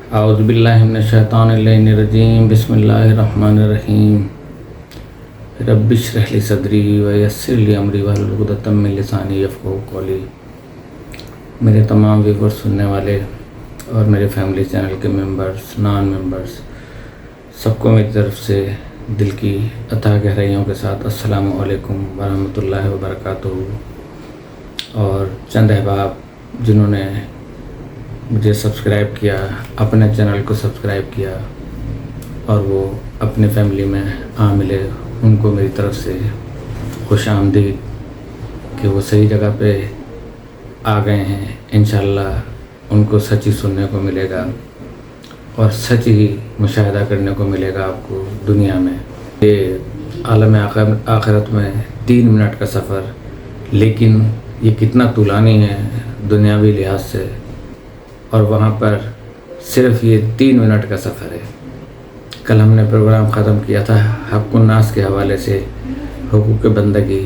اعوذ باللہ من الشیطان الرجیم بسم اللہ الرحمن الرحیم رب اشرح لی صدری ویسر لی امری واحلل عقدۃ من لسانی یفقہوا قولی۔ میرے تمام ویور سننے والے اور میرے فیملی چینل کے ممبرز، نان ممبرز، سب کو میری طرف سے دل کی عطا گہرائیوں کے ساتھ السلام علیکم ورحمۃ اللہ وبرکاتہ۔ اور چند احباب جنہوں نے مجھے سبسکرائب کیا، اپنے چینل کو سبسکرائب کیا اور وہ اپنی فیملی میں ملے، ان کو میری طرف سے خوش آمدید کہ وہ صحیح جگہ پہ آ گئے ہیں۔ انشاءاللہ ان کو سچ ہی سننے کو ملے گا اور سچ ہی مشاہدہ کرنے کو ملے گا آپ کو دنیا میں۔ یہ عالم آخرت میں 3 منٹ کا سفر، لیکن یہ کتنا طولانی ہے دنیاوی لحاظ سے، اور وہاں پر صرف یہ 3 منٹ کا سفر ہے۔ کل ہم نے پروگرام ختم کیا تھا حق الناس کے حوالے سے، حقوق بندگی،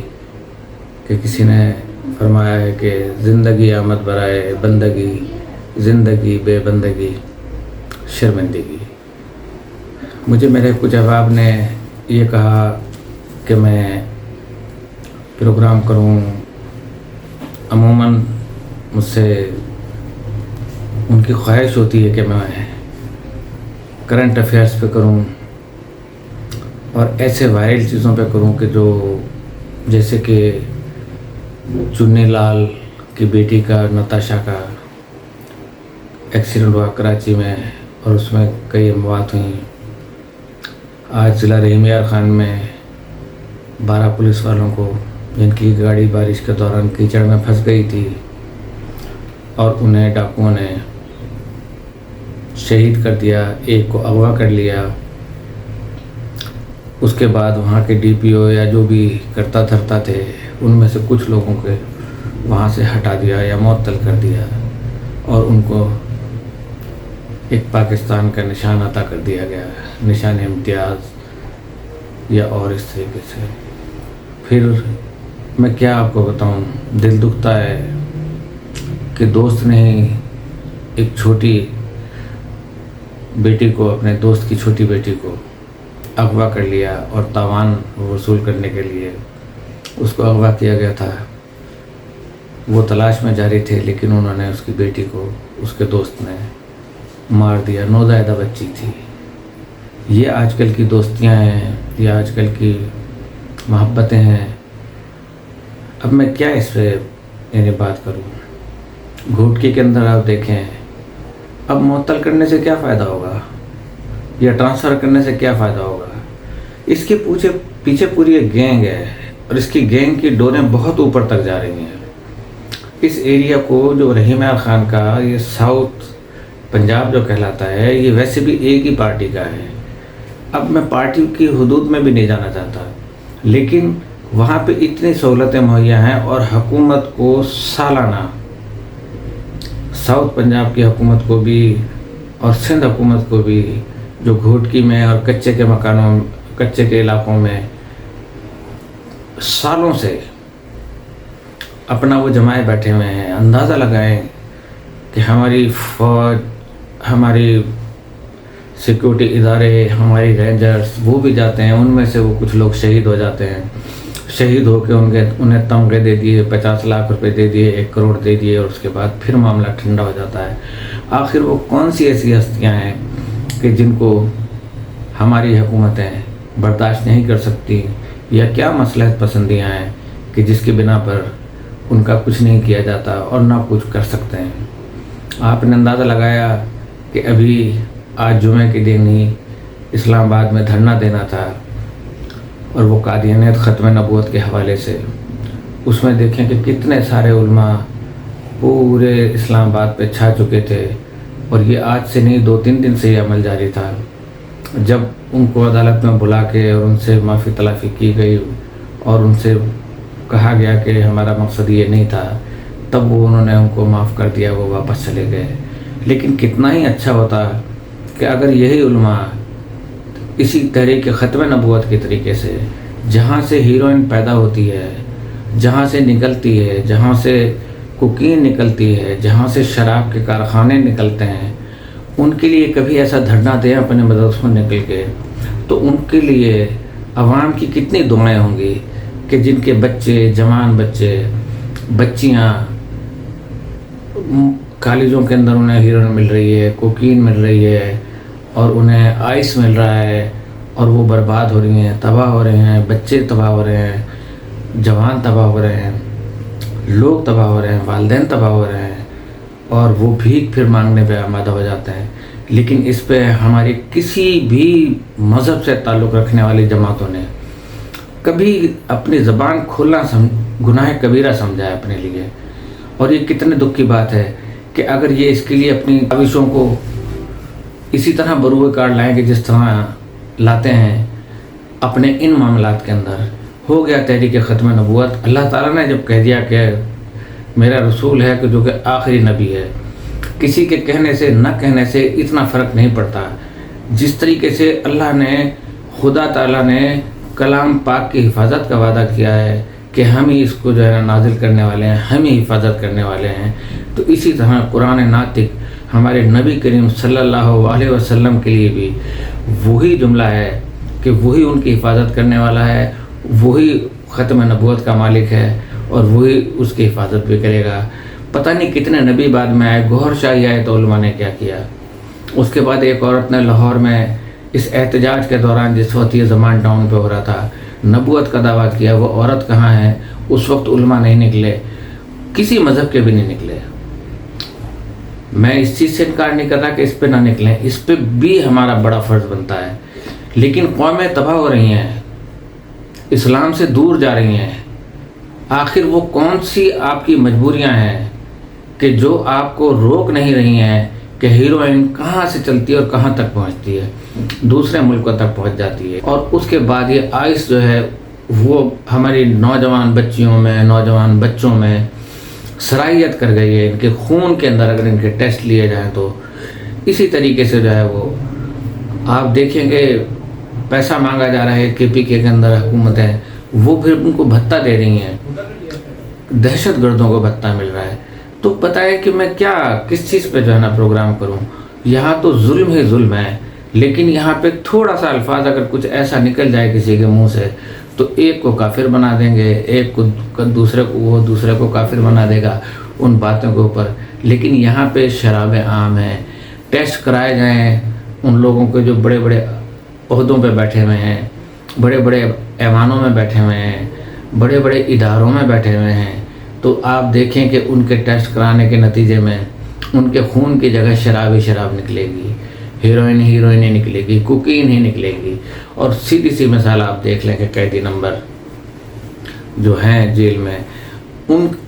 کہ کسی نے فرمایا ہے کہ زندگی آمد برائے بندگی، زندگی بے بندگی شرمندگی۔ مجھے میرے کچھ احباب نے یہ کہا کہ میں پروگرام کروں، عموماً مجھ سے ان کی خواہش ہوتی ہے کہ میں کرنٹ افیئرس پہ کروں اور ایسے وائرل چیزوں پہ کروں کہ جو جیسے کہ چنی لال کی بیٹی کا، نتاشا کا ایکسیڈنٹ ہوا کراچی میں اور اس میں کئی اموات ہوئیں۔ آج ضلع رحیم یار خان میں 12 پولیس والوں کو، جن کی گاڑی بارش کے دوران کیچڑ میں پھنس گئی تھی اور انہیں ڈاکوؤں نے شہید کر دیا، ایک کو اغوا کر لیا۔ اس کے بعد وہاں کے ڈی پی او یا جو بھی کرتا دھرتا تھے، ان میں سے کچھ لوگوں کو وہاں سے ہٹا دیا یا معطل کر دیا اور ان کو ایک پاکستان کا نشان عطا کر دیا گیا، نشان امتیاز یا اور اس طریقے سے۔ پھر میں کیا آپ کو بتاؤں، دل دکھتا ہے کہ دوست نے ایک چھوٹی بیٹی کو، اپنے دوست کی چھوٹی بیٹی کو اغوا کر لیا اور تاوان وصول کرنے کے لیے اس کو اغوا کیا گیا تھا۔ وہ تلاش میں جاری تھے، لیکن انہوں نے اس کی بیٹی کو اس کے دوست نے مار دیا، نوزائیدہ بچی تھی۔ یہ آج کل کی دوستیاں ہیں، یہ آج کل کی محبتیں ہیں۔ اب میں کیا اس پہ بات کروں؟ گھوٹکی کے اندر آپ دیکھیں، اب معطل کرنے سے کیا فائدہ ہوگا یا ٹرانسفر کرنے سے کیا فائدہ ہوگا؟ اس کے پیچھے پوری ایک گینگ ہے اور اس کی گینگ کی ڈوریں بہت اوپر تک جا رہی ہیں۔ اس ایریا کو جو رحیم یار خان کا، یہ ساؤتھ پنجاب جو کہلاتا ہے، یہ ویسے بھی ایک ہی پارٹی کا ہے۔ اب میں پارٹی کی حدود میں بھی نہیں جانا چاہتا، لیکن وہاں پہ اتنی سہولتیں مہیا ہیں اور حکومت کو سالانہ، ساؤتھ پنجاب کی حکومت کو بھی اور سندھ حکومت کو بھی، جو گھوٹکی میں اور کچے کے مکانوں، کچے کے علاقوں میں سالوں سے اپنا وہ جمائے بیٹھے ہوئے ہیں۔ اندازہ لگائیں کہ ہماری فوج، ہماری سیکورٹی ادارے، ہماری رینجرز، وہ بھی جاتے ہیں، ان میں سے وہ کچھ لوگ شہید ہو جاتے ہیں۔ شہید ہو کے انہیں تمغے دے دیے، 50 لاکھ روپے دے دیے، 1 کروڑ دے دیے، اور اس کے بعد پھر معاملہ ٹھنڈا ہو جاتا ہے۔ آخر وہ کون سی ایسی ہستیاں ہیں کہ جن کو ہماری حکومتیں برداشت نہیں کر سکتی، یا کیا مصلحت پسندیاں ہیں کہ جس کی بنا پر ان کا کچھ نہیں کیا جاتا اور نہ کچھ کر سکتے ہیں؟ آپ نے اندازہ لگایا کہ ابھی آج جمعے کے دن ہی اسلام آباد میں دھرنا دینا تھا، اور وہ قادیانیت ختم نبوت کے حوالے سے، اس میں دیکھیں کہ کتنے سارے علماء پورے اسلام آباد پہ چھا چکے تھے، اور یہ آج سے نہیں 2-3 دن سے یہ عمل جاری تھا۔ جب ان کو عدالت میں بلا کے اور ان سے معافی تلافی کی گئی اور ان سے کہا گیا کہ ہمارا مقصد یہ نہیں تھا، تب انہوں نے ان کو معاف کر دیا، وہ واپس چلے گئے۔ لیکن کتنا ہی اچھا ہوتا کہ اگر یہی علماء اسی تحریک ختم نبوت کے طریقے سے، جہاں سے ہیروئن پیدا ہوتی ہے، جہاں سے نکلتی ہے، جہاں سے کوکین نکلتی ہے، جہاں سے شراب کے کارخانے نکلتے ہیں، ان کے لیے کبھی ایسا دھرنا دیں اپنے مدرسوں میں نکل کے، تو ان کے لیے عوام کی کتنی دعائیں ہوں گی کہ جن کے بچے، جوان بچے، بچیاں کالجوں کے اندر انہیں ہیروئن مل رہی ہے، کوکین مل رہی ہے، اور انہیں آئس مل رہا ہے، اور وہ برباد ہو رہی ہیں، تباہ ہو رہے ہیں، بچے تباہ ہو رہے ہیں، جوان تباہ ہو رہے ہیں، لوگ تباہ ہو رہے ہیں، والدین تباہ ہو رہے ہیں، اور وہ بھیک پھر مانگنے پہ آمادہ ہو جاتے ہیں۔ لیکن اس پہ ہماری کسی بھی مذہب سے تعلق رکھنے والی جماعتوں نے کبھی اپنی زبان کھولنا گناہ کبیرہ سمجھا ہے اپنے لیے۔ اور یہ کتنے دکھ کی بات ہے کہ اگر یہ اس کے لیے اپنی کاوشوں کو اسی طرح بروئے کار لائیں کہ جس طرح لاتے ہیں اپنے ان معاملات کے اندر، ہو گیا تحریک ختم نبوت۔ اللہ تعالیٰ نے جب کہہ دیا کہ میرا رسول ہے کہ جو کہ آخری نبی ہے، کسی کے کہنے سے نہ کہنے سے اتنا فرق نہیں پڑتا۔ جس طریقے سے اللہ نے، خدا تعالیٰ نے کلام پاک کی حفاظت کا وعدہ کیا ہے کہ ہم ہی اس کو جو ہے نازل کرنے والے ہیں، ہم ہی حفاظت کرنے والے ہیں، تو اسی طرح قرآن ناطق ہمارے نبی کریم صلی اللہ علیہ وسلم کے لیے بھی وہی جملہ ہے کہ وہی ان کی حفاظت کرنے والا ہے، وہی ختم نبوت کا مالک ہے، اور وہی اس کی حفاظت بھی کرے گا۔ پتہ نہیں کتنے نبی بعد میں آئے، گوہر شاہی آئے تو علماء نے کیا کیا۔ اس کے بعد ایک عورت نے لاہور میں اس احتجاج کے دوران، جس وقت یہ زمان ڈاؤن پہ ہو رہا تھا، نبوت کا دعویٰ کیا۔ وہ عورت کہاں ہے؟ اس وقت علماء نہیں نکلے، کسی مذہب کے بھی نہیں نکلے۔ میں اس چیز سے انکار نہیں کر رہا کہ اس پہ نہ نکلیں، اس پہ بھی ہمارا بڑا فرض بنتا ہے، لیکن قومیں تباہ ہو رہی ہیں، اسلام سے دور جا رہی ہیں۔ آخر وہ کون سی آپ کی مجبوریاں ہیں کہ جو آپ کو روک نہیں رہی ہیں کہ ہیروئن کہاں سے چلتی ہے اور کہاں تک پہنچتی ہے، دوسرے ملکوں تک پہنچ جاتی ہے، اور اس کے بعد یہ آئس جو ہے وہ ہماری نوجوان بچیوں میں، نوجوان بچوں میں سرائیت کر گئی ہے۔ ان کے خون کے اندر اگر ان کے ٹیسٹ لیے جائیں تو اسی طریقے سے جو ہے وہ آپ دیکھیں گے پیسہ مانگا جا رہا ہے۔ KPK کے اندر حکومتیں وہ پھر ان کو بھتہ دے رہی ہیں، دہشت گردوں کو بھتہ مل رہا ہے۔ تو پتہ ہے کہ میں کیا کس چیز پہ جو ہے نا پروگرام کروں۔ یہاں تو ظلم ہی ظلم ہے، لیکن یہاں پہ تھوڑا سا الفاظ اگر کچھ ایسا نکل جائے کسی کے منہ سے تو ایک کو کافر بنا دیں گے، ایک کو دوسرے کو کافر بنا دے گا ان باتوں کے اوپر۔ لیکن یہاں پہ شرابیں عام ہیں، ٹیسٹ کرائے جائیں ان لوگوں کے جو بڑے بڑے عہدوں پہ بیٹھے ہوئے ہیں، بڑے بڑے ایوانوں میں بیٹھے ہوئے ہیں، بڑے بڑے اداروں میں بیٹھے ہوئے ہیں، تو آپ دیکھیں کہ ان کے ٹیسٹ کرانے کے نتیجے میں ان کے خون کی جگہ شراب ہی شراب نکلے گی، ہیروئن ہی نکلے گی، کوکین ہی نکلے گی۔ اور سیدھی سی مثال آپ دیکھ لیں کہ قیدی نمبر جو ہیں جیل میں،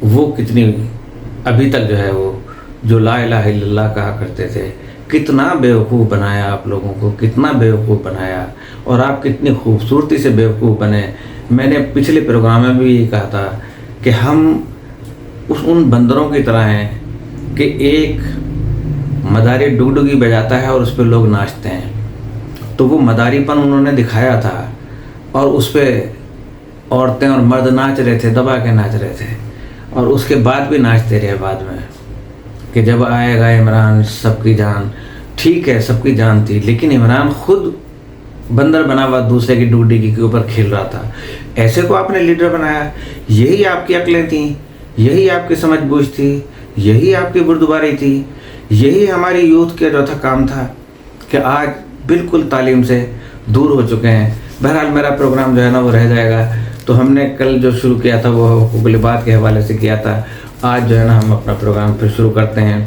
وہ کتنی ابھی تک جو ہے وہ جو لا الہ الا اللہ کہا کرتے تھے، کتنا بیوقوف بنایا آپ لوگوں کو، کتنا بیوقوف بنایا، اور آپ کتنی خوبصورتی سے بیوقوف بنے۔ میں نے پچھلے پروگرام میں بھی یہ کہا تھا کہ ہم ان بندروں کی طرح ہیں کہ ایک مداری ڈگڈگی بجاتا ہے اور اس پہ لوگ ناچتے ہیں، تو وہ مداری پن انہوں نے دکھایا تھا، اور اس پہ عورتیں اور مرد ناچ رہے تھے، دبا کے ناچ رہے تھے، اور اس کے بعد بھی ناچتے رہے بعد میں کہ جب آئے گا عمران سب کی جان۔ ٹھیک ہے، سب کی جان تھی، لیکن عمران خود بندر بنا ہوا دوسرے کی ڈگڈگی کے اوپر کھیل رہا تھا۔ ایسے کو آپ نے لیڈر بنایا۔ یہی آپ کی عقلیں تھیں، یہی آپ کی سمجھ بوجھ تھی، یہی آپ کی بردباری تھی، یہی ہماری یوتھ کا جو تھا کام تھا کہ آج بالکل تعلیم سے دور ہو چکے ہیں۔ بہرحال میرا پروگرام جو ہے نا وہ رہ جائے گا۔ تو ہم نے کل جو شروع کیا تھا وہ حقوق العباد کے حوالے سے کیا تھا، آج جو ہے نا ہم اپنا پروگرام پھر شروع کرتے ہیں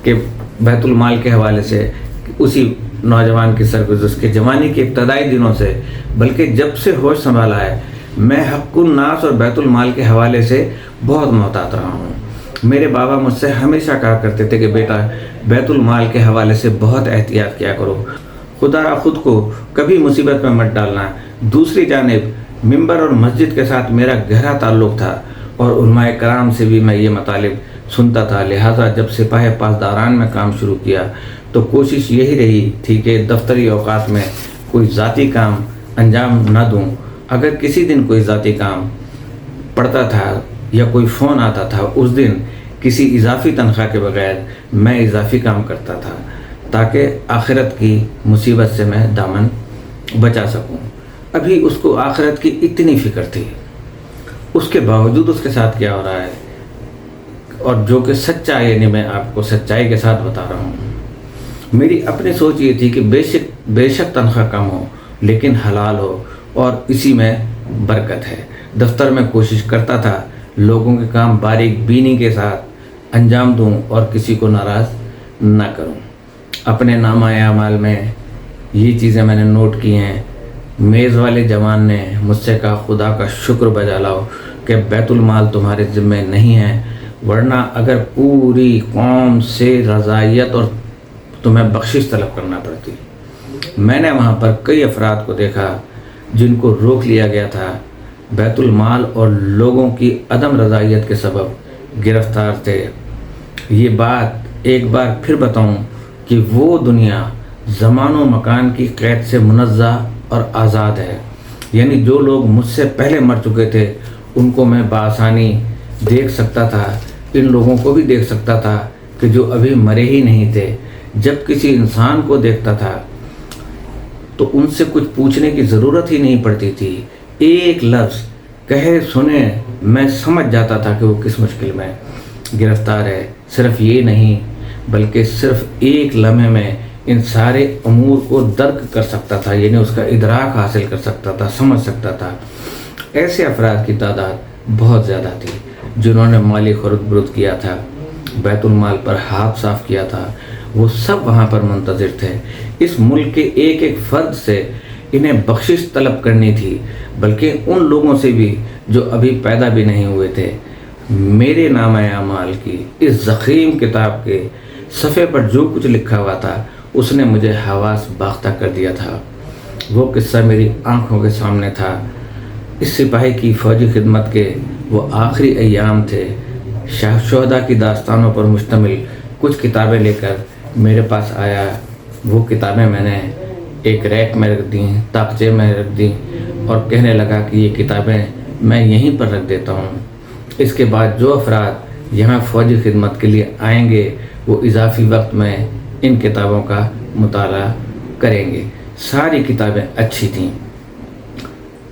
کہ بیت المال کے حوالے سے، اسی نوجوان کی سرگزشت اس کے جوانی کے ابتدائی دنوں سے، بلکہ جب سے ہوش سنبھالا ہے، میں حق الناس اور بیت المال کے حوالے سے بہت محتاط رہا ہوں۔ میرے بابا مجھ سے ہمیشہ کہا کرتے تھے کہ بیٹا بیت المال کے حوالے سے بہت احتیاط کیا کرو، خدا را خود کو کبھی مصیبت میں مت ڈالنا۔ دوسری جانب ممبر اور مسجد کے ساتھ میرا گہرا تعلق تھا، اور علماء کرام سے بھی میں یہ مطالب سنتا تھا، لہٰذا جب سپاہ پاسداران میں کام شروع کیا تو کوشش یہی رہی تھی کہ دفتری اوقات میں کوئی ذاتی کام انجام نہ دوں۔ اگر کسی دن کوئی ذاتی کام پڑتا تھا یا کوئی فون آتا تھا، اس دن کسی اضافی تنخواہ کے بغیر میں اضافی کام کرتا تھا، تاکہ آخرت کی مصیبت سے میں دامن بچا سکوں۔ ابھی اس کو آخرت کی اتنی فکر تھی، اس کے باوجود اس کے ساتھ کیا ہو رہا ہے، اور جو کہ سچا ہے، یعنی میں آپ کو سچائی کے ساتھ بتا رہا ہوں۔ میری اپنی سوچ یہ تھی کہ بے شک تنخواہ کم ہو لیکن حلال ہو اور اسی میں برکت ہے۔ دفتر میں کوشش کرتا تھا لوگوں کے کام باریک بینی کے ساتھ انجام دوں اور کسی کو ناراض نہ کروں۔ اپنے نامہ اعمال میں یہ چیزیں میں نے نوٹ کی ہیں۔ میز والے جوان نے مجھ سے کہا خدا کا شکر بجا لاؤ کہ بیت المال تمہارے ذمہ نہیں ہے، ورنہ اگر پوری قوم سے رضائیت اور تمہیں بخشش طلب کرنا پڑتی۔ میں نے وہاں پر کئی افراد کو دیکھا جن کو روک لیا گیا تھا، بیت المال اور لوگوں کی عدم رضائیت کے سبب گرفتار تھے۔ یہ بات ایک بار پھر بتاؤں کہ وہ دنیا زمان و مکان کی قید سے منزہ اور آزاد ہے، یعنی جو لوگ مجھ سے پہلے مر چکے تھے ان کو میں بآسانی دیکھ سکتا تھا، ان لوگوں کو بھی دیکھ سکتا تھا کہ جو ابھی مرے ہی نہیں تھے۔ جب کسی انسان کو دیکھتا تھا تو ان سے کچھ پوچھنے کی ضرورت ہی نہیں پڑتی تھی، ایک لفظ کہے سنے میں سمجھ جاتا تھا کہ وہ کس مشکل میں گرفتار ہے۔ صرف یہ نہیں بلکہ صرف ایک لمحے میں ان سارے امور کو درک کر سکتا تھا، یعنی اس کا ادراک حاصل کر سکتا تھا، سمجھ سکتا تھا۔ ایسے افراد کی تعداد بہت زیادہ تھی جنہوں نے مالی خرد برد کیا تھا، بیت المال پر ہاتھ صاف کیا تھا، وہ سب وہاں پر منتظر تھے۔ اس ملک کے ایک ایک فرد سے انہیں بخشش طلب کرنی تھی، بلکہ ان لوگوں سے بھی جو ابھی پیدا بھی نہیں ہوئے تھے۔ میرے نامہ اعمال کی اس ضخیم کتاب کے صفحے پر جو کچھ لکھا ہوا تھا اس نے مجھے حواس باختہ کر دیا تھا۔ وہ قصہ میری آنکھوں کے سامنے تھا۔ اس سپاہی کی فوجی خدمت کے وہ آخری ایام تھے۔ شاہ شہداء کی داستانوں پر مشتمل کچھ کتابیں لے کر میرے پاس آیا۔ وہ کتابیں میں نے ایک ریک میں رکھ دیں، تاقچے میں رکھ دیں اور کہنے لگا کہ یہ کتابیں میں یہیں پر رکھ دیتا ہوں۔ اس کے بعد جو افراد یہاں فوجی خدمت کے لیے آئیں گے وہ اضافی وقت میں ان کتابوں کا مطالعہ کریں گے۔ ساری کتابیں اچھی تھیں،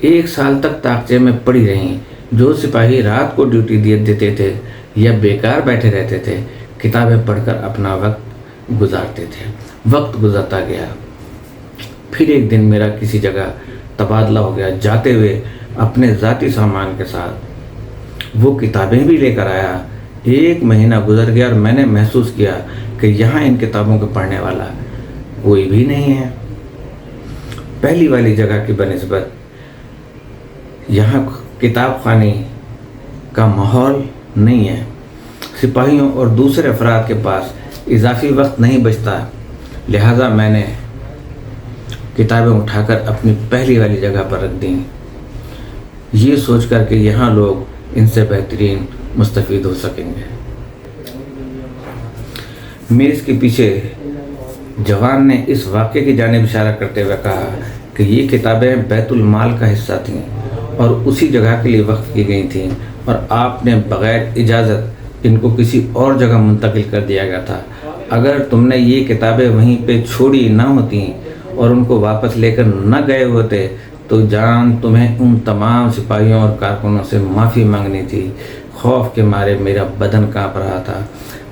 1 سال تک تاقچے میں پڑی رہیں۔ جو سپاہی رات کو ڈیوٹی دیتے تھے یا بیکار بیٹھے رہتے تھے کتابیں پڑھ کر اپنا وقت گزارتے تھے۔ وقت گزرتا گیا۔ پھر ایک دن میرا کسی جگہ تبادلہ ہو گیا، جاتے ہوئے اپنے ذاتی سامان کے ساتھ وہ کتابیں بھی لے کر آیا۔ 1 مہینہ گزر گیا اور میں نے محسوس کیا کہ یہاں ان کتابوں کو پڑھنے والا کوئی بھی نہیں ہے۔ پہلی والی جگہ کی بنسبت یہاں کتاب خوانی کا ماحول نہیں ہے۔ سپاہیوں اور دوسرے افراد کے پاس اضافی وقت نہیں بچتا، لہٰذا میں نے کتابیں اٹھا کر اپنی پہلی والی جگہ پر رکھ دیں، یہ سوچ کر کہ یہاں لوگ ان سے بہترین مستفید ہو سکیں گے۔ میز کے پیچھے جوان نے اس واقعے کی جانب اشارہ کرتے ہوئے کہا کہ یہ کتابیں بیت المال کا حصہ تھیں اور اسی جگہ کے لیے وقف کی گئی تھیں، اور آپ نے بغیر اجازت ان کو کسی اور جگہ منتقل کر دیا گیا تھا۔ اگر تم نے یہ کتابیں وہیں پہ چھوڑی نہ ہوتی اور ان کو واپس لے کر نہ گئے ہوتے تو جان تمہیں ان تمام سپاہیوں اور کارکنوں سے معافی مانگنی تھی۔ خوف کے مارے میرا بدن کانپ رہا تھا۔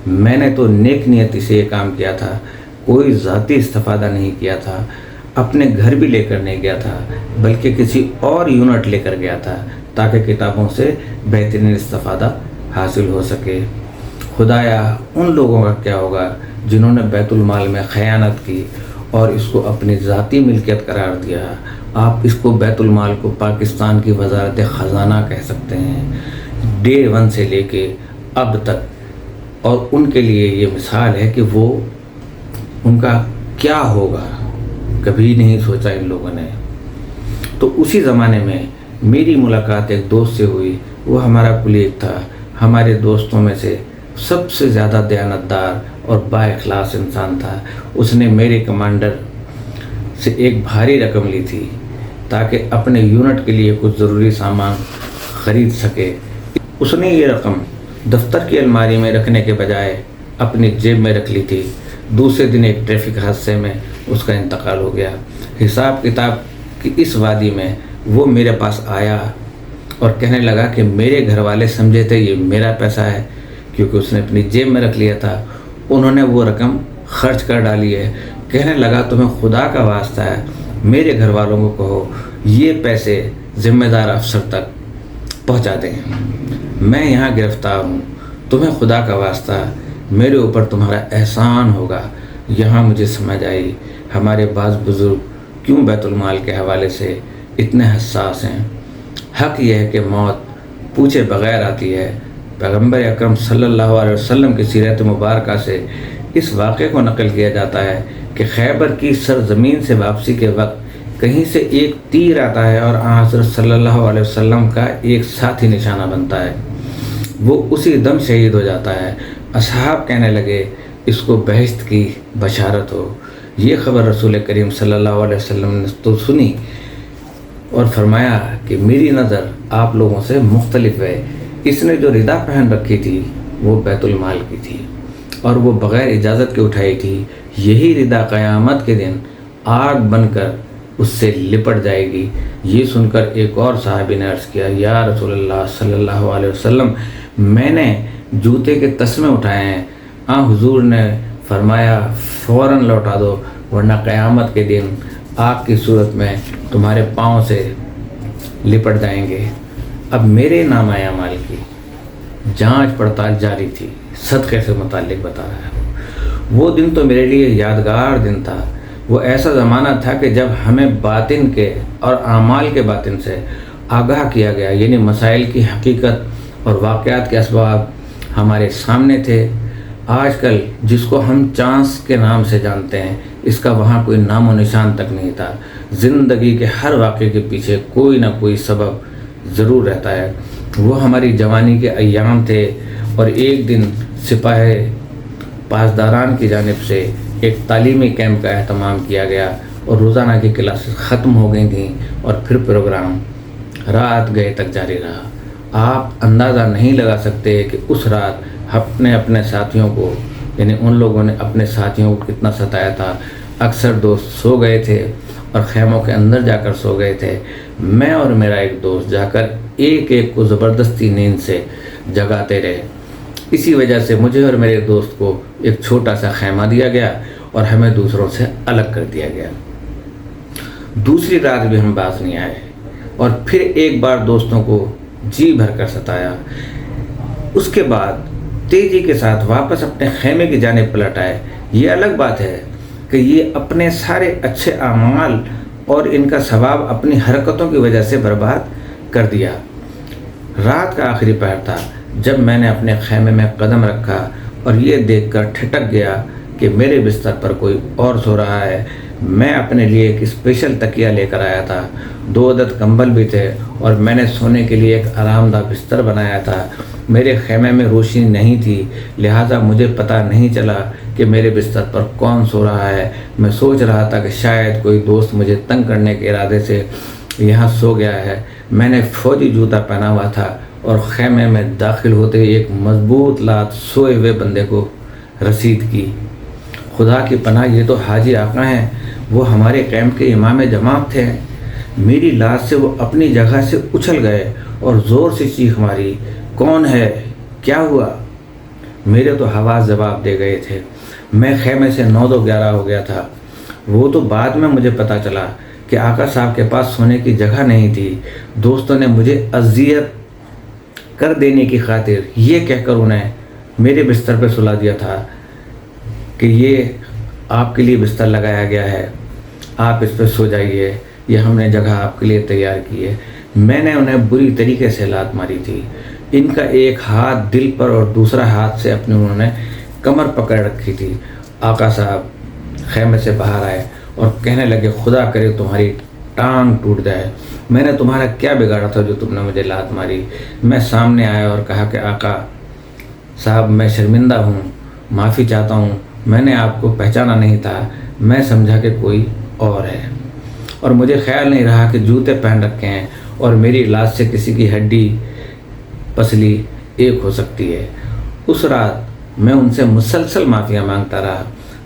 میں نے تو نیک نیتی سے یہ کام کیا تھا، کوئی ذاتی استفادہ نہیں کیا تھا، اپنے گھر بھی لے کر نہیں گیا تھا، بلکہ کسی اور یونٹ لے کر گیا تھا تاکہ کتابوں سے بہترین استفادہ حاصل ہو سکے۔ خدایا ان لوگوں کا کیا ہوگا جنہوں نے بیت المال میں خیانت کی اور اس کو اپنی ذاتی ملکیت قرار دیا۔ آپ اس کو بیت المال کو پاکستان کی وزارت خزانہ کہہ سکتے ہیں، ڈے 1 سے لے کے اب تک، اور ان کے لیے یہ مثال ہے کہ وہ ان کا کیا ہوگا کبھی نہیں سوچا ان لوگوں نے۔ تو اسی زمانے میں میری ملاقات ایک دوست سے ہوئی۔ وہ ہمارا کلیگ تھا، ہمارے دوستوں میں سے سب سے زیادہ دیانتدار اور با اخلاص انسان تھا۔ اس نے میرے کمانڈر سے ایک بھاری رقم لی تھی تاکہ اپنے یونٹ کے لیے کچھ ضروری سامان خرید سکے۔ اس نے یہ رقم دفتر کی الماری میں رکھنے کے بجائے اپنی جیب میں رکھ لی تھی۔ دوسرے دن ایک ٹریفک حادثے میں اس کا انتقال ہو گیا۔ حساب کتاب کی اس وادی میں وہ میرے پاس آیا اور کہنے لگا کہ میرے گھر والے سمجھے تھے یہ میرا پیسہ ہے، کیونکہ اس نے اپنی جیب میں رکھ لیا تھا، انہوں نے وہ رقم خرچ کر ڈالی ہے۔ کہنے لگا تمہیں خدا کا واسطہ ہے میرے گھر والوں کو کہو یہ پیسے ذمہ دار افسر تک پہنچا دیں، میں یہاں گرفتار ہوں، تمہیں خدا کا واسطہ میرے اوپر تمہارا احسان ہوگا۔ یہاں مجھے سمجھ آئی ہمارے بعض بزرگ کیوں بیت المال کے حوالے سے اتنے حساس ہیں۔ حق یہ ہے کہ موت پوچھے بغیر آتی ہے۔ پیغمبر اکرم صلی اللہ علیہ وسلم کی سیرت مبارکہ سے اس واقعے کو نقل کیا جاتا ہے کہ خیبر کی سرزمین سے واپسی کے وقت کہیں سے ایک تیر آتا ہے اور حضرت صلی اللہ علیہ وسلم کا ایک ساتھی نشانہ بنتا ہے، وہ اسی دم شہید ہو جاتا ہے۔ اصحاب کہنے لگے اس کو بہشت کی بشارت ہو۔ یہ خبر رسول کریم صلی اللہ علیہ وسلم نے تو سنی اور فرمایا کہ میری نظر آپ لوگوں سے مختلف ہے، اس نے جو ردا پہن رکھی تھی وہ بیت المال کی تھی اور وہ بغیر اجازت کے اٹھائی تھی، یہی ردا قیامت کے دن آگ بن کر اس سے لپٹ جائے گی۔ یہ سن کر ایک اور صحابی نے عرض کیا یا رسول اللہ صلی اللہ علیہ وسلم میں نے جوتے کے تسمے اٹھائے ہیں۔ حضور نے فرمایا فوراً لوٹا دو ورنہ قیامت کے دن آگ کی صورت میں تمہارے پاؤں سے لپٹ جائیں گے۔ اب میرے نامہ اعمال کی جانچ پڑتال جاری تھی، صدقے سے متعلق بتا رہا ہے۔ وہ دن تو میرے لیے یادگار دن تھا۔ وہ ایسا زمانہ تھا کہ جب ہمیں باطن کے اور اعمال کے باطن سے آگاہ کیا گیا، یعنی مسائل کی حقیقت اور واقعات کے اسباب ہمارے سامنے تھے۔ آج کل جس کو ہم چانس کے نام سے جانتے ہیں، اس کا وہاں کوئی نام و نشان تک نہیں تھا۔ زندگی کے ہر واقعے کے پیچھے کوئی نہ کوئی سبب ضرور رہتا ہے۔ وہ ہماری جوانی کے ایام تھے اور ایک دن سپاہ پاسداران کی جانب سے ایک تعلیمی کیمپ کا اہتمام کیا گیا اور روزانہ کی کلاسز ختم ہو گئی تھیں اور پھر پروگرام رات گئے تک جاری رہا۔ آپ اندازہ نہیں لگا سکتے کہ اس رات اپنے ساتھیوں کو، یعنی ان لوگوں نے اپنے ساتھیوں کو کتنا ستایا تھا۔ اکثر دوست سو گئے تھے اور خیموں کے اندر جا کر سو گئے تھے۔ میں اور میرا ایک دوست جا کر ایک کو زبردستی نیند سے جگاتے رہے۔ اسی وجہ سے مجھے اور میرے دوست کو ایک چھوٹا سا خیمہ دیا گیا اور ہمیں دوسروں سے الگ کر دیا گیا۔ دوسری رات بھی ہم باز نہیں آئے اور پھر ایک بار دوستوں کو جی بھر کر ستایا۔ اس کے بعد تیزی کے ساتھ واپس اپنے خیمے کی جانب پلٹ آئے۔ یہ الگ بات ہے کہ یہ اپنے سارے اچھے اعمال اور ان کا ثواب اپنی حرکتوں کی وجہ سے برباد کر دیا۔ رات کا آخری پہر تھا جب میں نے اپنے خیمے میں قدم رکھا اور یہ دیکھ کر ٹھٹک گیا کہ میرے بستر پر کوئی اور سو رہا ہے۔ میں اپنے لیے ایک اسپیشل تکیہ لے کر آیا تھا، 2 عدد کمبل بھی تھے اور میں نے سونے کے لیے ایک آرام دہ بستر بنایا تھا۔ میرے خیمے میں روشنی نہیں تھی، لہٰذا مجھے پتہ نہیں چلا کہ میرے بستر پر کون سو رہا ہے۔ میں سوچ رہا تھا کہ شاید کوئی دوست مجھے تنگ کرنے کے ارادے سے یہاں سو گیا ہے۔ میں نے فوجی جوتا پہنا ہوا تھا اور خیمے میں داخل ہوتے ہی ایک مضبوط لات سوئے ہوئے بندے کو رسید کی۔ خدا کی پناہ، یہ تو حاجی آقا ہیں، وہ ہمارے کیمپ کے امام جماعت تھے۔ میری لات سے وہ اپنی جگہ سے اچھل گئے اور زور سے چیخ ماری، کون ہے؟ کیا ہوا؟ میرے تو حواس جواب دے گئے تھے۔ میں خیمے سے 9-11 ہو گیا تھا۔ وہ تو بعد میں مجھے پتہ چلا کہ آقا صاحب کے پاس سونے کی جگہ نہیں تھی۔ دوستوں نے مجھے اذیت کر دینے کی خاطر یہ کہہ کر انہیں میرے بستر پہ سلا دیا تھا کہ یہ آپ کے لیے بستر لگایا گیا ہے، آپ اس پہ سو جائیے، یہ ہم نے جگہ آپ کے لیے تیار کی ہے۔ میں نے انہیں بری طریقے سے لات ماری تھی۔ ان کا ایک ہاتھ دل پر اور دوسرا ہاتھ سے اپنے انہوں نے کمر پکڑ رکھی تھی۔ آقا صاحب خیمے سے باہر آئے اور کہنے لگے، خدا کرے تمہاری ٹانگ ٹوٹ جائے، میں نے تمہارا کیا بگاڑا تھا جو تم نے مجھے لات ماری؟ میں سامنے آیا اور کہا کہ آقا صاحب میں شرمندہ ہوں، معافی چاہتا ہوں، میں نے آپ کو پہچانا نہیں تھا، میں سمجھا کہ کوئی اور ہے اور مجھے خیال نہیں رہا کہ جوتے پہن رکھے ہیں اور میری لات سے کسی کی ہڈی پسلی ایک ہو سکتی ہے۔ اس رات میں ان سے مسلسل معافیاں مانگتا رہا۔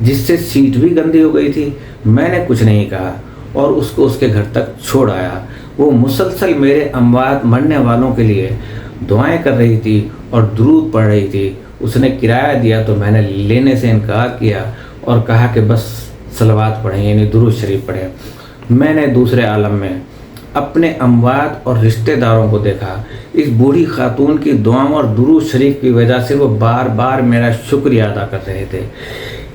جس سے سیٹ بھی گندی ہو گئی تھی۔ میں نے کچھ نہیں کہا اور اس کو اس کے گھر تک چھوڑ آیا۔ وہ مسلسل میرے اموات مرنے والوں کے لیے دعائیں کر رہی تھی اور درود پڑھ رہی تھی۔ اس نے کرایہ دیا تو میں نے لینے سے انکار کیا اور کہا کہ بس صلوات پڑھیں، یعنی درود شریف پڑھیں۔ میں نے دوسرے عالم میں اپنے اموات اور رشتہ داروں کو دیکھا۔ اس بوڑھی خاتون کی دعاؤں اور درود شریف کی وجہ سے وہ بار بار میرا شکریہ ادا کر رہے تھے۔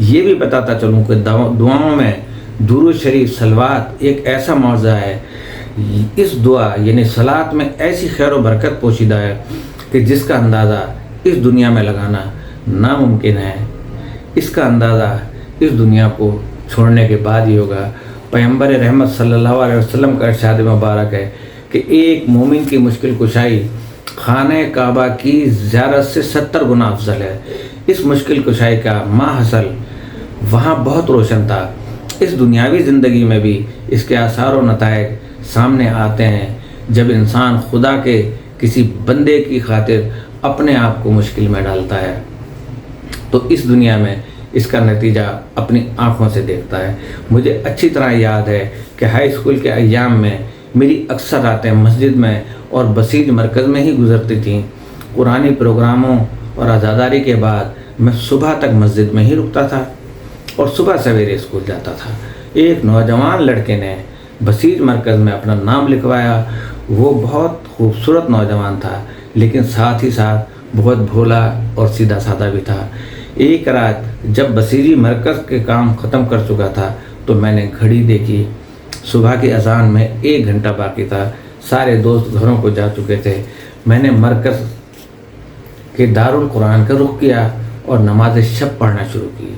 یہ بھی بتاتا چلوں کہ دعاؤں میں درود شریف صلوات ایک ایسا معجزہ ہے۔ اس دعا یعنی صلوات میں ایسی خیر و برکت پوشیدہ ہے کہ جس کا اندازہ اس دنیا میں لگانا ناممکن ہے۔ اس کا اندازہ اس دنیا کو چھوڑنے کے بعد ہی ہوگا۔ پیغمبر رحمت صلی اللہ علیہ وسلم کا ارشاد مبارک ہے کہ ایک مومن کی مشکل کشائی خانہ کعبہ کی زیارت سے 70 گنا افضل ہے۔ اس مشکل کشائی کا ماحصل وہاں بہت روشن تھا۔ اس دنیاوی زندگی میں بھی اس کے آثار و نتائج سامنے آتے ہیں جب انسان خدا کے کسی بندے کی خاطر اپنے آپ کو مشکل میں ڈالتا ہے تو اس دنیا میں اس کا نتیجہ اپنی آنکھوں سے دیکھتا ہے۔ مجھے اچھی طرح یاد ہے کہ ہائی اسکول کے ایام میں میری اکثر راتیں مسجد میں اور بسیج مرکز میں ہی گزرتی تھیں۔ قرآنی پروگراموں اور عزاداری کے بعد میں صبح تک مسجد میں ہی رکتا تھا اور صبح سویرے اسکول جاتا تھا۔ ایک نوجوان لڑکے نے بسیج مرکز میں اپنا نام لکھوایا۔ وہ بہت خوبصورت نوجوان تھا لیکن ساتھ ہی ساتھ بہت بھولا اور سیدھا سادہ بھی تھا۔ ایک رات جب بسیجی مرکز کے کام ختم کر چکا تھا تو میں نے گھڑی دیکھی۔ صبح کی اذان میں 1 گھنٹہ باقی تھا۔ سارے دوست گھروں کو جا چکے تھے۔ میں نے مرکز کے دارالقرآن کا رخ کیا اور نماز شب پڑھنا شروع کی۔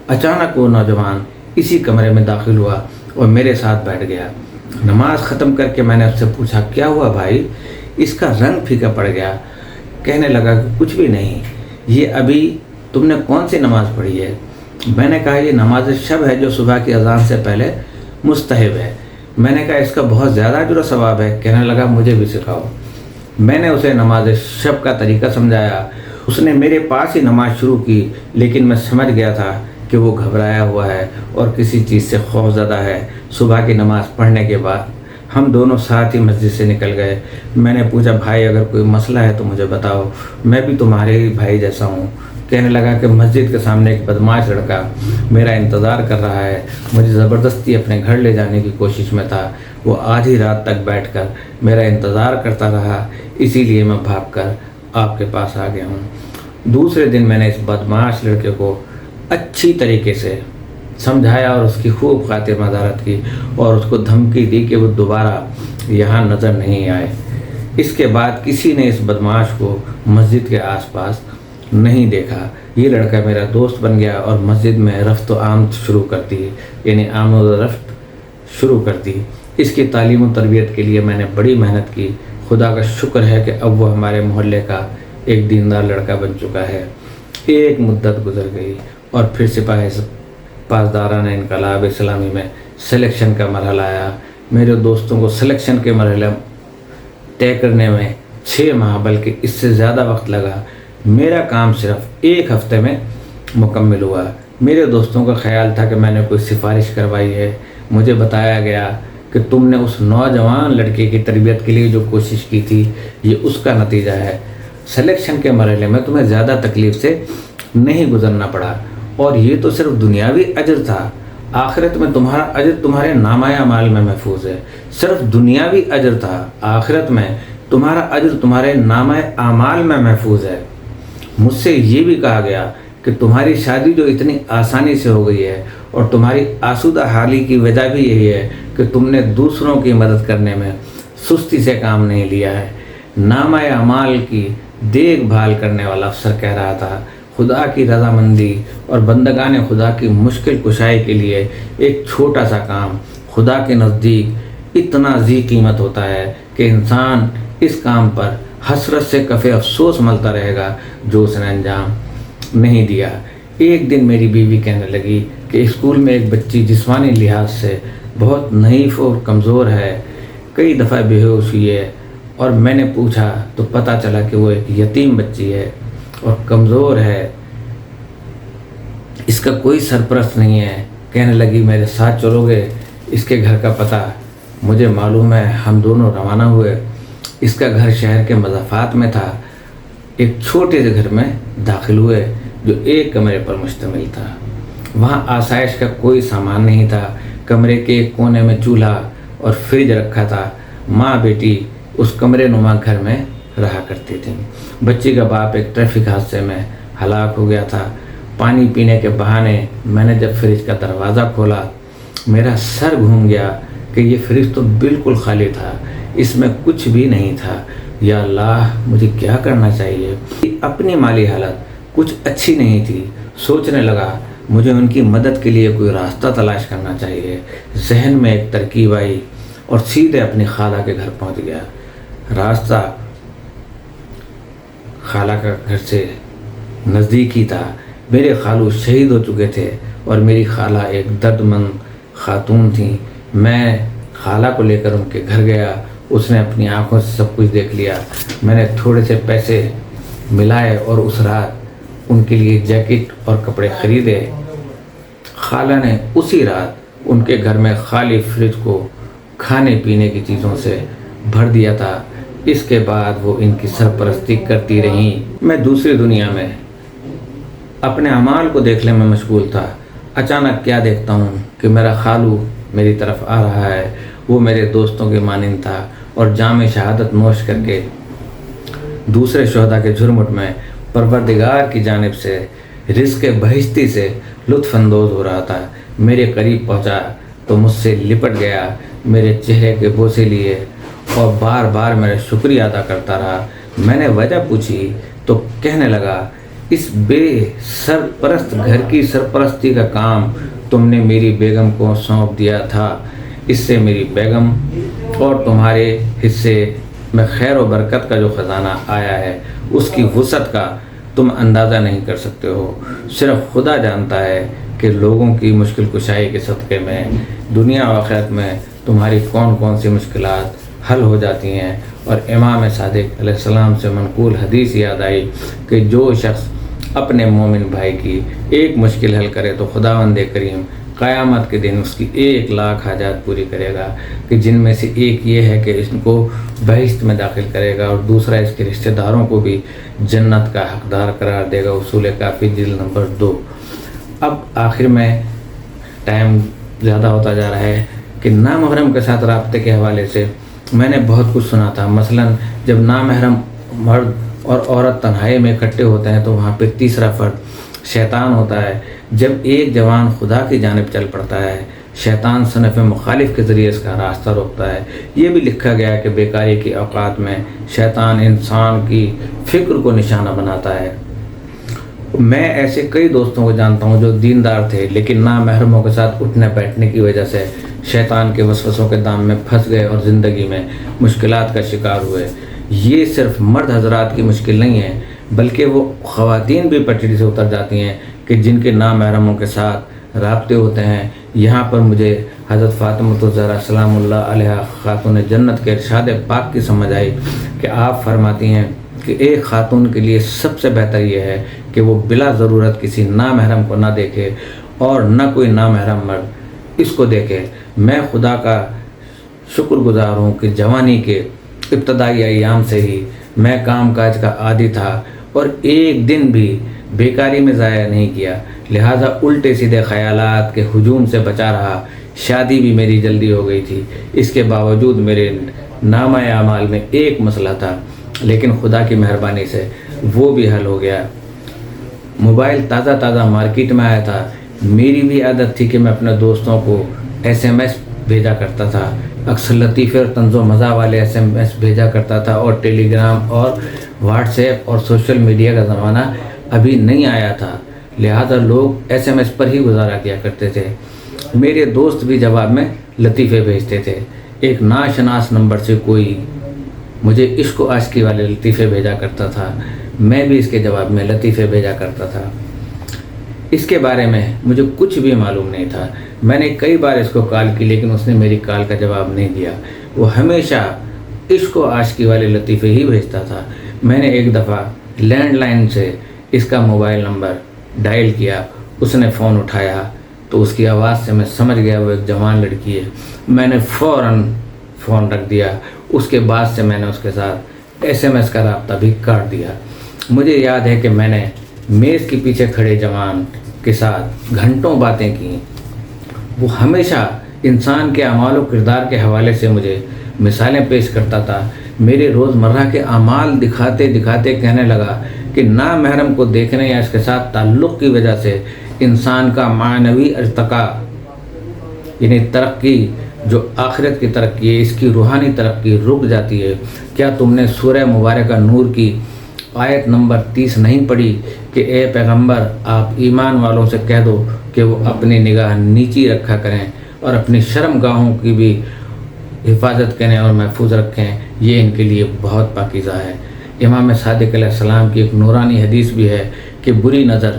اچانک وہ نوجوان اسی کمرے میں داخل ہوا اور میرے ساتھ بیٹھ گیا۔ نماز ختم کر کے میں نے اس سے پوچھا، کیا ہوا بھائی؟ اس کا رنگ پھیکا پڑ گیا۔ کہنے لگا کہ کچھ بھی نہیں، یہ ابھی تم نے کون سی نماز پڑھی ہے؟ میں نے کہا یہ نماز شب ہے جو صبح کی اذان سے پہلے مستحب ہے۔ میں نے کہا اس کا بہت زیادہ اجر و ثواب ہے۔ کہنے لگا مجھے بھی سکھاؤ۔ میں نے اسے نماز شب کا طریقہ سمجھایا۔ اس نے میرے پاس ہی نماز شروع کی لیکن میں سمجھ گیا تھا کہ وہ گھبرایا ہوا ہے اور کسی چیز سے خوف زدہ ہے۔ صبح کی نماز پڑھنے کے بعد ہم دونوں ساتھ ہی مسجد سے نکل گئے۔ میں نے پوچھا بھائی اگر کوئی مسئلہ ہے تو مجھے بتاؤ، میں بھی تمہارے ہی بھائی جیسا ہوں۔ کہنے لگا کہ مسجد کے سامنے ایک بدمعاش لڑکا میرا انتظار کر رہا ہے، مجھے زبردستی اپنے گھر لے جانے کی کوشش میں تھا۔ وہ آدھی رات تک بیٹھ کر میرا انتظار کرتا رہا، اسی لیے میں بھاگ کر آپ کے پاس آ گیا ہوں۔ دوسرے دن میں نے اس بدمعاش لڑکے کو اچھی طریقے سے سمجھایا اور اس کی خوب خاطر مدارت کی اور اس کو دھمکی دی کہ وہ دوبارہ یہاں نظر نہیں آئے۔ اس کے بعد کسی نے اس بدمعاش کو مسجد کے آس پاس نہیں دیکھا۔ یہ لڑکا میرا دوست بن گیا اور مسجد میں رفت و آمد شروع کرتی، یعنی آمد و رفت شروع کرتی۔ اس کی تعلیم و تربیت کے لیے میں نے بڑی محنت کی۔ خدا کا شکر ہے کہ اب وہ ہمارے محلے کا ایک دیندار لڑکا بن چکا ہے۔ ایک مدت گزر گئی اور پھر سپاہی پاسدارانہ انقلاب اسلامی میں سلیکشن کا مرحلہ آیا۔ میرے دوستوں کو سلیکشن کے مرحلے طے کرنے میں 6 ماہ بلکہ اس سے زیادہ وقت لگا۔ میرا کام صرف 1 ہفتے میں مکمل ہوا۔ میرے دوستوں کا خیال تھا کہ میں نے کوئی سفارش کروائی ہے۔ مجھے بتایا گیا کہ تم نے اس نوجوان لڑکے کی تربیت کے لیے جو کوشش کی تھی یہ اس کا نتیجہ ہے۔ سلیکشن کے مرحلے میں تمہیں زیادہ تکلیف سے نہیں گزرنا پڑا اور یہ تو صرف دنیاوی اجر تھا۔ آخرت میں تمہارا اجر تمہارے نامہ اعمال میں محفوظ ہے۔ صرف دنیاوی اجر تھا، آخرت میں تمہارا اجر تمہارے نامہ اعمال میں محفوظ ہے۔ مجھ سے یہ بھی کہا گیا کہ تمہاری شادی جو اتنی آسانی سے ہو گئی ہے اور تمہاری آسودہ حالی کی وجہ بھی یہی ہے کہ تم نے دوسروں کی مدد کرنے میں سستی سے کام نہیں لیا ہے۔ نامہ اعمال کی دیکھ بھال کرنے والا افسر کہہ رہا تھا، خدا کی رضامندی اور بندگان خدا کی مشکل کشائی کے لیے ایک چھوٹا سا کام خدا کے نزدیک اتنا ذی قیمت ہوتا ہے کہ انسان اس کام پر حسرت سے کفِ افسوس ملتا رہے گا جو اس نے انجام نہیں دیا۔ ایک دن میری بیوی کہنے لگی کہ اسکول میں ایک بچی جسمانی لحاظ سے بہت نحیف اور کمزور ہے، کئی دفعہ بے ہوش ہوئی ہے، اور میں نے پوچھا تو پتہ چلا کہ وہ ایک یتیم بچی ہے اور کمزور ہے۔ اس کا کوئی سرپرست نہیں ہے۔ کہنے لگی میرے ساتھ چلو گے؟ اس کے گھر کا پتہ مجھے معلوم ہے۔ ہم دونوں روانہ ہوئے۔ اس کا گھر شہر کے مضافات میں تھا۔ ایک چھوٹے سے گھر میں داخل ہوئے جو ایک کمرے پر مشتمل تھا۔ وہاں آسائش کا کوئی سامان نہیں تھا۔ کمرے کے ایک کونے میں چولہا اور فریج رکھا تھا۔ ماں بیٹی اس کمرے نما گھر میں رہا کرتی تھیں۔ بچی کا باپ ایک ٹریفک حادثے میں ہلاک ہو گیا تھا۔ پانی پینے کے بہانے میں نے جب فریج کا دروازہ کھولا، میرا سر گھوم گیا کہ یہ فریج تو بالکل خالی تھا، اس میں کچھ بھی نہیں تھا۔ یا اللہ، مجھے کیا کرنا چاہیے؟ اپنی مالی حالت کچھ اچھی نہیں تھی۔ سوچنے لگا مجھے ان کی مدد کے لیے کوئی راستہ تلاش کرنا چاہیے۔ ذہن میں ایک ترکیب آئی اور سیدھے اپنی خالہ کے گھر پہنچ گیا۔ راستہ خالہ کا گھر سے نزدیک ہی تھا۔ میرے خالو شہید ہو چکے تھے اور میری خالہ ایک درد مند خاتون تھیں۔ میں خالہ کو لے کر ان کے گھر گیا۔ اس نے اپنی آنکھوں سے سب کچھ دیکھ لیا۔ میں نے تھوڑے سے پیسے ملائے اور اس رات ان کے لیے جیکٹ اور کپڑے خریدے۔ خالہ نے اسی رات ان کے گھر میں خالی فریج کو کھانے پینے کی چیزوں سے بھر دیا تھا۔ اس کے بعد وہ ان کی سرپرستی کرتی رہیں۔ میں دوسری دنیا میں اپنے اعمال کو دیکھنے میں مشغول تھا۔ اچانک کیا دیکھتا ہوں کہ میرا خالو میری طرف آ رہا ہے۔ وہ میرے دوستوں کے مانند تھا اور جام شہادت نوش کر کے دوسرے شہداء کے جھرمٹ میں پروردگار کی جانب سے رزق بہشتی سے لطف اندوز ہو رہا تھا۔ میرے قریب پہنچا تو مجھ سے لپٹ گیا، میرے چہرے کے بوسے لیے اور بار بار میرا شکریہ ادا کرتا رہا۔ میں نے وجہ پوچھی تو کہنے لگا، اس بے سرپرست گھر کی سرپرستی کا کام تم نے میری بیگم کو سونپ دیا تھا۔ اس سے میری بیگم اور تمہارے حصے میں خیر و برکت کا جو خزانہ آیا ہے، اس کی وسعت کا تم اندازہ نہیں کر سکتے ہو۔ صرف خدا جانتا ہے کہ لوگوں کی مشکل کشائی کے صدقے میں دنیا و آخرت میں تمہاری کون کون سی مشکلات حل ہو جاتی ہیں۔ اور امام صادق علیہ السلام سے منقول حدیث یاد آئی کہ جو شخص اپنے مومن بھائی کی ایک مشکل حل کرے تو خداوند کریم قیامت کے دن اس کی 1,00,000 حاجات پوری کرے گا، کہ جن میں سے ایک یہ ہے کہ اس کو بہشت میں داخل کرے گا اور دوسرا اس کے رشتہ داروں کو بھی جنت کا حقدار قرار دے گا۔ اصول کافی جلد نمبر 2۔ اب آخر میں ٹائم زیادہ ہوتا جا رہا ہے کہ نامحرم کے ساتھ رابطے کے حوالے سے میں نے بہت کچھ سنا تھا۔ مثلاً جب نامحرم مرد اور عورت تنہائی میں اکٹھے ہوتے ہیں تو وہاں پہ تیسرا فرد شیطان ہوتا ہے۔ جب ایک جوان خدا کی جانب چل پڑتا ہے، شیطان صنف مخالف کے ذریعے اس کا راستہ روکتا ہے۔ یہ بھی لکھا گیا ہے کہ بیکاری کے اوقات میں شیطان انسان کی فکر کو نشانہ بناتا ہے۔ میں ایسے کئی دوستوں کو جانتا ہوں جو دیندار تھے لیکن نامحرموں کے ساتھ اٹھنے بیٹھنے کی وجہ سے شیطان کے وسوسوں کے دام میں پھنس گئے اور زندگی میں مشکلات کا شکار ہوئے۔ یہ صرف مرد حضرات کی مشکل نہیں ہے بلکہ وہ خواتین بھی پٹڑی سے اتر جاتی ہیں کہ جن کے نامحرموں کے ساتھ رابطے ہوتے ہیں۔ یہاں پر مجھے حضرت فاطمہ الزہرا سلام اللہ علیہا خاتون جنت کے ارشاد پاک کی سمجھ آئی کہ آپ فرماتی ہیں کہ ایک خاتون کے لیے سب سے بہتر یہ ہے کہ وہ بلا ضرورت کسی نامحرم کو نہ دیکھے اور نہ کوئی نامحرم مرد اس کو دیکھے۔ میں خدا کا شکر گزار ہوں کہ جوانی کے ابتدائی ایام سے ہی میں کام کاج کا عادی تھا اور ایک دن بھی بیکاری میں ضائع نہیں کیا، لہٰذا الٹے سیدھے خیالات کے ہجوم سے بچا رہا۔ شادی بھی میری جلدی ہو گئی تھی، اس کے باوجود میرے نامہ اعمال میں ایک مسئلہ تھا لیکن خدا کی مہربانی سے وہ بھی حل ہو گیا۔ موبائل تازہ مارکیٹ میں آیا تھا۔ میری بھی عادت تھی کہ میں اپنے دوستوں کو SMS بھیجا کرتا تھا، اکثر لطیفے اور طنز و مزاح والے SMS بھیجا کرتا تھا، اور ٹیلی گرام اور واٹس ایپ اور سوشل میڈیا کا زمانہ ابھی نہیں آیا تھا، لہذا لوگ SMS پر ہی گزارا کیا کرتے تھے۔ میرے دوست بھی جواب میں لطیفے بھیجتے تھے۔ ایک ناشناس نمبر سے کوئی مجھے عشق و عاشقی والے لطیفے بھیجا کرتا تھا، میں بھی اس کے جواب میں لطیفے بھیجا کرتا تھا۔ اس کے بارے میں مجھے کچھ بھی معلوم نہیں تھا۔ میں نے کئی بار اس کو کال کی لیکن اس نے میری کال کا جواب نہیں دیا۔ وہ ہمیشہ عشق و عاشقی والے لطیفے ہی بھیجتا تھا۔ میں نے ایک دفعہ لینڈ لائن سے اس کا موبائل نمبر ڈائل کیا اس نے فون اٹھایا تو اس کی آواز سے میں سمجھ گیا وہ ایک جوان لڑکی ہے۔ میں نے فوراً فون رکھ دیا۔ اس کے بعد سے میں نے اس کے ساتھ SMS کا رابطہ بھی کاٹ دیا۔ مجھے یاد ہے کہ میں نے میز کے پیچھے کھڑے جوان کے ساتھ گھنٹوں باتیں کیں۔ وہ ہمیشہ انسان کے اعمال و کردار کے حوالے سے مجھے مثالیں پیش کرتا تھا۔ میرے روزمرہ کے اعمال دکھاتے دکھاتے کہنے لگا کہ نامحرم کو دیکھنے یا اس کے ساتھ تعلق کی وجہ سے انسان کا معنوی ارتقاء یعنی ترقی جو آخرت کی ترقی ہے، اس کی روحانی ترقی رک جاتی ہے۔ کیا تم نے سورہ مبارکہ نور کی آیت نمبر 30 نہیں پڑھی کہ اے پیغمبر آپ ایمان والوں سے کہہ دو کہ وہ اپنی نگاہ نیچی رکھا کریں اور اپنی شرم گاہوں کی بھی حفاظت کریں اور محفوظ رکھیں، یہ ان کے لیے بہت پاکیزہ ہے۔ امام صادق علیہ السلام کی ایک نورانی حدیث بھی ہے کہ بری نظر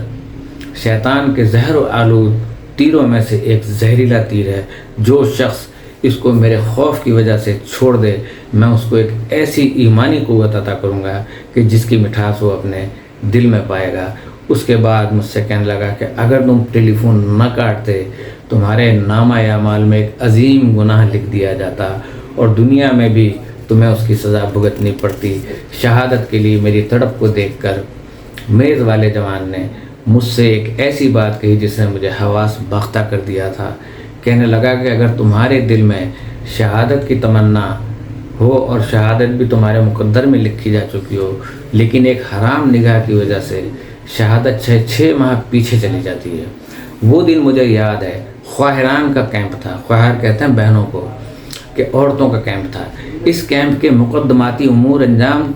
شیطان کے زہر و آلود تیروں میں سے ایک زہریلا تیر ہے۔ جو شخص اس کو میرے خوف کی وجہ سے چھوڑ دے، میں اس کو ایک ایسی ایمانی قوت عطا کروں گا کہ جس کی مٹھاس وہ اپنے دل میں پائے گا۔ اس کے بعد مجھ سے کہنے لگا کہ اگر تم ٹیلی فون نہ کاٹتے تمہارے نامہ اعمال میں ایک عظیم گناہ لکھ دیا جاتا اور دنیا میں بھی تمہیں اس کی سزا بھگتنی پڑتی۔ شہادت کے لیے میری تڑپ کو دیکھ کر میز والے جوان نے مجھ سے ایک ایسی بات کہی جس نے مجھے حواس باختہ کر دیا تھا۔ کہنے لگا کہ اگر تمہارے دل میں شہادت کی تمنا ہو اور شہادت بھی تمہارے مقدر میں لکھی جا چکی ہو، لیکن ایک حرام نگاہ کی وجہ سے شہادت 6 ماہ پیچھے چلی جاتی ہے۔ وہ دن مجھے یاد ہے، خواہران کا کیمپ تھا۔ خواہر کہتے ہیں بہنوں کو، کہ عورتوں کا کیمپ تھا۔ اس کیمپ کے مقدماتی امور انجام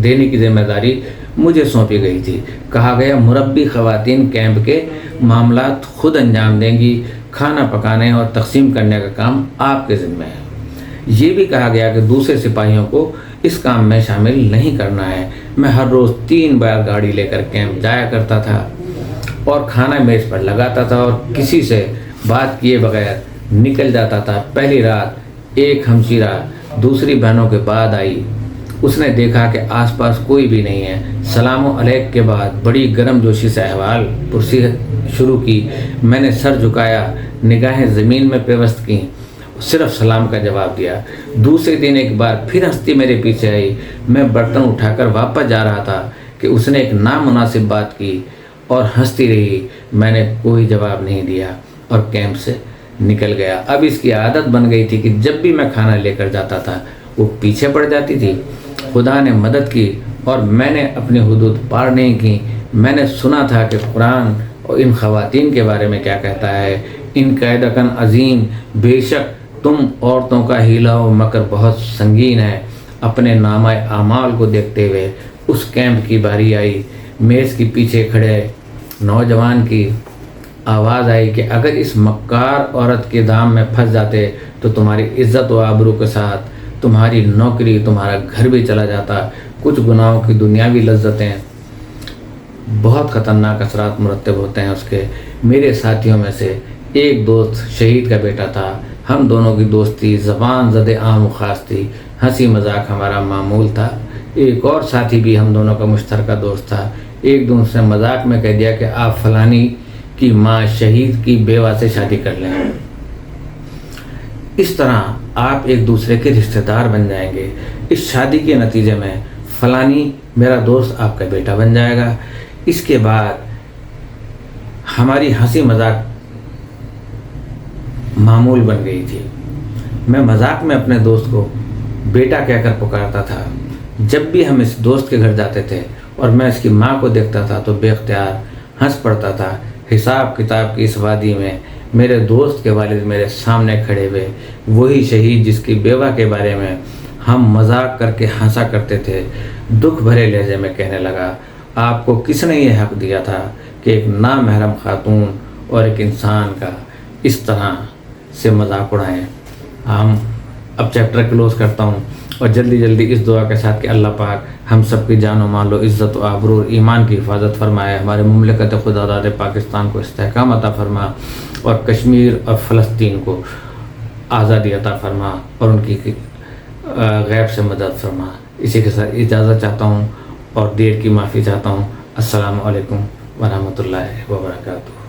دینے کی ذمہ داری مجھے سونپی گئی تھی۔ کہا گیا مربی خواتین کیمپ کے معاملات خود انجام دیں گی، کھانا پکانے اور تقسیم کرنے کا کام آپ کے ذمہ ہے۔ یہ بھی کہا گیا کہ دوسرے سپاہیوں کو اس کام میں شامل نہیں کرنا ہے۔ میں ہر روز 3 بار گاڑی لے کر کیمپ جایا کرتا تھا اور کھانا میز پر لگاتا تھا اور کسی سے بات کیے بغیر نکل جاتا تھا۔ پہلی رات ایک ہمشیرہ دوسری بہنوں کے بعد آئی۔ اس نے دیکھا کہ آس پاس کوئی بھی نہیں ہے۔ سلام علیک کے بعد بڑی گرم جوشی سے احوال پرسی شروع کی۔ میں نے سر جھکایا، نگاہیں زمین میں پیوست کیں، صرف سلام کا جواب دیا۔ دوسرے دن ایک بار پھر ہستی میرے پیچھے آئی۔ میں برتن اٹھا کر واپس جا رہا تھا کہ اس نے ایک نامناسب بات کی اور ہنستی رہی۔ میں نے کوئی جواب نہیں دیا اور کیمپ سے نکل گیا۔ اب اس کی عادت بن گئی تھی کہ جب بھی میں کھانا لے کر جاتا تھا وہ پیچھے پڑ جاتی تھی۔ خدا نے مدد کی اور میں نے اپنی حدود پار نہیں کی۔ میں نے سنا تھا کہ قرآن اور ان خواتین کے بارے میں کیا کہتا ہے، ان قیدکن عظیم، بے شک تم عورتوں کا ہیلا و مکر بہت سنگین ہے۔ اپنے نامہ اعمال کو دیکھتے ہوئے اس کیمپ کی باری آئی۔ میز کے پیچھے کھڑے نوجوان کی آواز آئی کہ اگر اس مکار عورت کے دام میں پھنس جاتے تو تمہاری عزت و آبرو کے ساتھ تمہاری نوکری، تمہارا گھر بھی چلا جاتا۔ کچھ گناہوں کی دنیاوی لذتیں بہت خطرناک اثرات مرتب ہوتے ہیں اس کے۔ میرے ساتھیوں میں سے ایک دوست شہید کا بیٹا تھا۔ ہم دونوں کی دوستی زبان زد عام و خاص تھی، ہنسی مذاق ہمارا معمول تھا۔ ایک اور ساتھی بھی ہم دونوں کا مشترکہ دوست تھا۔ ایک دوست نے مذاق میں کہہ دیا کہ آپ فلانی کی ماں شہید کی بیوہ سے شادی کر لیں، اس طرح آپ ایک دوسرے کے رشتہ دار بن جائیں گے۔ اس شادی کے نتیجے میں فلانی میرا دوست آپ کا بیٹا بن جائے گا۔ اس کے بعد ہماری ہنسی مذاق معمول بن گئی تھی۔ میں مذاق میں اپنے دوست کو بیٹا کہہ کر پکارتا تھا۔ جب بھی ہم اس دوست کے گھر جاتے تھے اور میں اس کی ماں کو دیکھتا تھا تو بے اختیار ہنس پڑتا تھا۔ حساب کتاب کی اس وادی میں میرے دوست کے والد میرے سامنے کھڑے ہوئے، وہی شہید جس کی بیوہ کے بارے میں ہم مذاق کر کے ہنسا کرتے تھے، دکھ بھرے لہجے میں کہنے لگا، آپ کو کس نے یہ حق دیا تھا کہ ایک نامحرم خاتون اور ایک انسان کا اس طرح سے مذاق اڑائیں۔ ہم اب چیپٹر کلوز کرتا ہوں اور جلدی اس دعا کے ساتھ کہ اللہ پاک ہم سب کی جان و مال و عزت و آبرو اور ایمان کی حفاظت فرمائے، ہمارے مملکت خدا داد پاکستان کو استحکام عطا فرما اور کشمیر اور فلسطین کو آزادی عطا فرما اور ان کی غیب سے مدد فرما۔ اسی کے ساتھ اجازت چاہتا ہوں اور دیر کی معافی چاہتا ہوں۔ السلام علیکم ورحمۃ اللہ وبرکاتہ۔